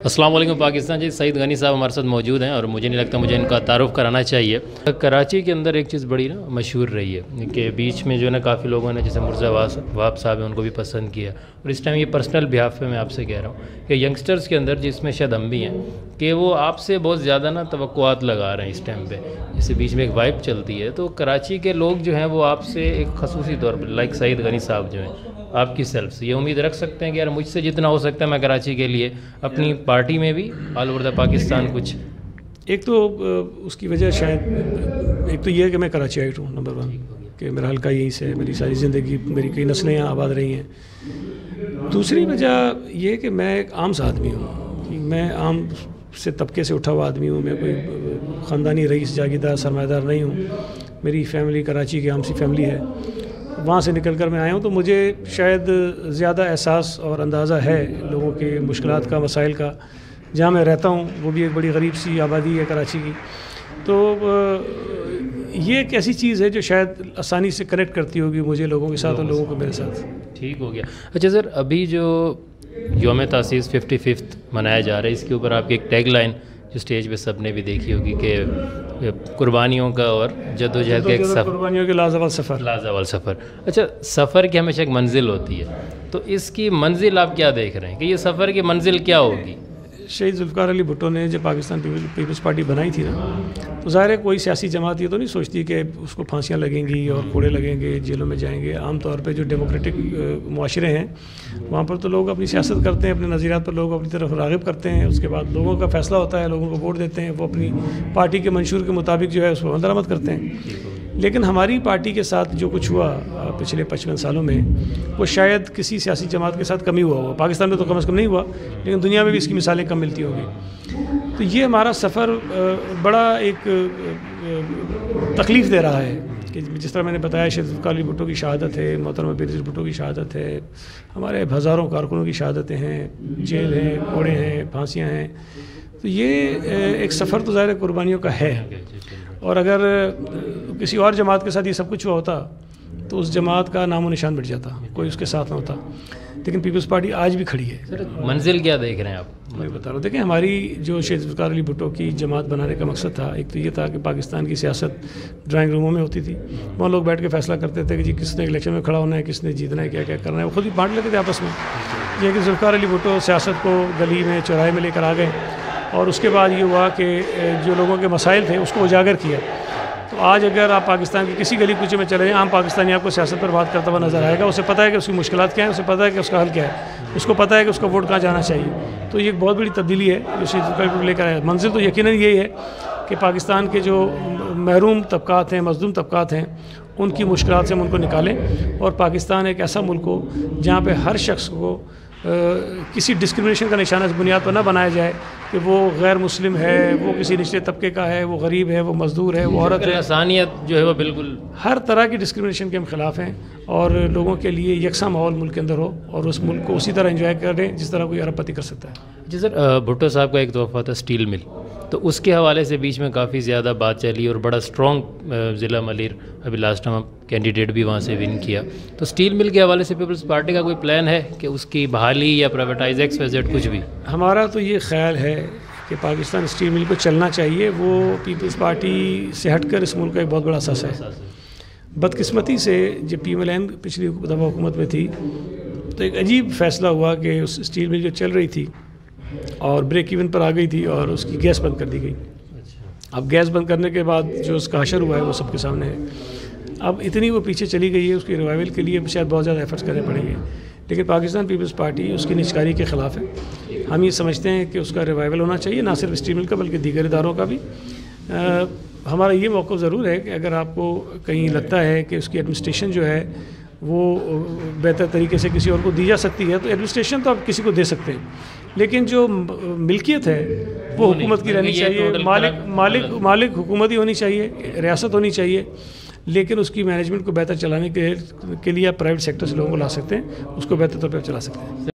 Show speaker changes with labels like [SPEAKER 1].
[SPEAKER 1] अस्सलाम वालेकुम पाकिस्तान। जी सईद गनी साहब हमारे साथ मौजूद हैं और मुझे नहीं लगता मुझे इनका तारुफ कराना चाहिए। कराची के अंदर एक चीज़ बड़ी ना मशहूर रही है कि बीच में जो है ना काफ़ी लोगों ने जैसे मुर्जा वहाब साहब हैं उनको भी पसंद किया, और इस टाइम ये पर्सनल बिहाफ पे मैं आपसे कह रहा हूँ कि यंगस्टर्स के अंदर जिसमें शायद हम भी हैं कि वो आपसे बहुत ज़्यादा ना तवक्कुआत लगा रहे हैं इस टाइम पे, जैसे बीच में एक वाइब चलती है। तो कराची के लोग जो हैं वो आपसे एक खसूसी तौर पर लाइक सईद गनी साहब जो हैं आपकी सेल्फ से ये उम्मीद रख सकते हैं कि यार मुझसे जितना हो सकता है मैं कराची के लिए अपनी पार्टी में भी ऑल ओवर द पाकिस्तान कुछ।
[SPEAKER 2] एक तो उसकी वजह शायद एक तो ये है कि मैं कराची आइट हूँ, नंबर वन, कि मेरा हल्का यहीं से मेरी सारी ज़िंदगी, मेरी कई नस्लें यहाँ आबाद रही हैं। दूसरी वजह ये कि मैं एक आम सा आदमी हूँ, कि मैं आम से तबके से उठा हुआ आदमी हूँ। मैं कोई ख़ानदानी रईस जागीरदार सरमायादार नहीं हूँ। मेरी फैमिली कराची की आम सी फैमिली है, वहाँ से निकल कर मैं आया हूँ। तो मुझे शायद ज़्यादा एहसास और अंदाज़ा है लोगों के मुश्किलात का, मसाइल का। जहाँ मैं रहता हूँ वो भी एक बड़ी गरीब सी आबादी है कराची की। तो ये एक ऐसी चीज़ है जो शायद आसानी से कनेक्ट करती होगी मुझे लोगों के साथ और लोगों को मेरे साथ।
[SPEAKER 1] ठीक हो गया। अच्छा सर, अभी जो यौम तासीस 55th मनाया जा रहा है, इसके ऊपर आपकी एक टैग लाइन जो स्टेज पे सबने भी देखी होगी कि कुर्बानियों का और जद्दोजहद का एक सफ़र,
[SPEAKER 2] कुर्बानियों के लाजवाल सफ़र।
[SPEAKER 1] लाजवाल सफ़र। अच्छा, सफ़र की हमेशा एक मंजिल होती है, तो इसकी मंजिल आप क्या देख रहे हैं कि ये सफ़र की मंजिल क्या होगी?
[SPEAKER 2] शहीद जुल्फ़िकार अली भुट्टो ने जब पाकिस्तान पीपल्स पार्टी बनाई थी ना, तो ज़ाहिर है कोई सियासी जमात ये तो नहीं सोचती कि उसको फांसियाँ लगेंगी और कोड़े लगेंगे, जेलों में जाएंगे। आम तौर पे जो डेमोक्रेटिक मुआशरे हैं वहाँ पर तो लोग अपनी सियासत करते हैं, अपने नज़रियात पर लोग अपनी तरफ राग़िब करते हैं। उसके बाद लोगों का फ़ैसला होता है, लोगों को वोट देते हैं, वो अपनी पार्टी के मंशूर के मुताबिक जो है उस पर अमल दरामद करते हैं। लेकिन हमारी पार्टी के साथ जो कुछ हुआ पिछले 55 सालों में, वो शायद किसी सियासी जमात के साथ कम ही हुआ होगा। पाकिस्तान में तो कम से कम नहीं हुआ, लेकिन दुनिया में भी इसकी मिसालें कम मिलती होंगी। तो ये हमारा सफ़र बड़ा एक तकलीफ़ दे रहा है कि जिस तरह मैंने बताया, शहीद जुल्फ़िकार अली भुट्टो की शहादत है, मोहतरमा बेनज़ीर भुट्टो की शहादत है, हमारे हज़ारों कारकुनों की शहादतें हैं, जेल हैं, कोड़े हैं, फांसियाँ हैं। तो ये एक सफ़र तो ज़ाहिर कुर्बानियों का है। और अगर किसी और जमात के साथ ये सब कुछ हुआ होता तो उस जमात का नामो निशान मिट जाता, कोई उसके साथ ना होता। लेकिन पीपल्स पार्टी आज भी खड़ी है।
[SPEAKER 1] सर मंजिल क्या देख रहे हैं आप?
[SPEAKER 2] मैं बता रहा हूँ, देखिए हमारी जो शहीद जुल्फ़िकार अली भुट्टो की जमात बनाने का मकसद था, एक तो ये था कि पाकिस्तान की सियासत ड्राइंग रूमों में होती थी, वहाँ लोग बैठ के फैसला करते थे कि जी किसने इलेक्शन में खड़ा होना है, किसने जीतना है, क्या क्या करना है, वो खुद ही बांट लेते थे आपस में। ये कि जुल्फ़िकार अली भुट्टो सियासत को गली में चौराहे में लेकर आ गए, और उसके बाद ये हुआ कि जो लोगों के मसाइल थे उसको उजागर किया। तो आज अगर आप पाकिस्तान के किसी गली कूचे में चले जाएँ, आम पाकिस्तानी आपको सियासत पर बात करता हुआ नज़र आएगा। उसे पता है कि उसकी मुश्किलात क्या है, उसे पता है कि उसका हल क्या है, उसको पता है कि उसका वोट कहाँ जाना चाहिए। तो ये एक बहुत बड़ी तब्दीली है जो शहीद जुल्फ़िकार को लेकर आया। मंजिल तो यकीनन यही है कि पाकिस्तान के जो महरूम तबकात हैं, मज़लूम तबकात हैं, उनकी मुश्किलात से हम उनको निकालें, और पाकिस्तान एक ऐसा मुल्क हो जहाँ पर हर शख्स को किसी डिस्क्रिमिनेशन का निशाना इस बुनियाद पर न बनाया जाए कि वो गैर मुस्लिम है, वो किसी निचले तबके का है, वो गरीब है, वो मज़दूर है, वो औरत है।
[SPEAKER 1] इंसानियत जो है वो बिल्कुल
[SPEAKER 2] हर तरह की डिस्क्रिमिनेशन के हम ख़िलाफ़ हैं, और लोगों के लिए यकसा माहौल मुल्क के अंदर हो और उस मुल्क को उसी तरह एंजॉय करें जिस तरह कोई अरबपति कर सकता है।
[SPEAKER 1] जी सर, भुट्टो साहब का एक तोहफ़ा था स्टील मिल, तो उसके हवाले से बीच में काफ़ी ज़्यादा बात चली और बड़ा स्ट्रॉन्ग ज़िला मलिर अभी लास्ट टाइम कैंडिडेट भी वहाँ से विन किया। तो स्टील मिल के हवाले से पीपल्स पार्टी का कोई प्लान है कि उसकी बहाली या प्राइवेटाइज XYZ कुछ भी? हमारा
[SPEAKER 2] तो ये ख्याल है कि पाकिस्तान स्टील मिल को चलना चाहिए। वो पीपल्स पार्टी से हटकर इस मुल्क का एक बहुत बड़ा असस है। बदकिस्मती से जब PMLN पिछली दफ़ा हुकूमत में थी तो एक अजीब फ़ैसला हुआ कि उस स्टील मिल जो चल रही थी और ब्रेक इवन पर आ गई थी और उसकी गैस बंद कर दी गई। अब गैस बंद करने के बाद जो उसका हशर हुआ है वो सबके सामने है। अब इतनी वो पीछे चली गई है, उसकी रिवाइवल के लिए शायद बहुत ज़्यादा एफर्ट्स करने पड़ेंगे। लेकिन पाकिस्तान पीपल्स पार्टी उसकी निजकारी के ख़िलाफ़ है। हम ये समझते हैं कि उसका रिवाइवल होना चाहिए, ना सिर्फ स्टील मिल का बल्कि दीगर इदारों का भी। हमारा ये मौक़िफ़ ज़रूर है कि अगर आपको कहीं लगता है कि उसकी एडमिनिस्ट्रेशन जो है वो बेहतर तरीके से किसी और को दी जा सकती है, तो एडमिनिस्ट्रेशन तो आप किसी को दे सकते हैं, लेकिन जो मिल्कियत है वो हुकूमत की रहनी चाहिए। मालिक हुकूमत ही होनी चाहिए, रियासत होनी चाहिए। लेकिन उसकी मैनेजमेंट को बेहतर चलाने के लिए आप प्राइवेट सेक्टर से लोगों को ला सकते हैं, उसको बेहतर तौर पर चला सकते हैं।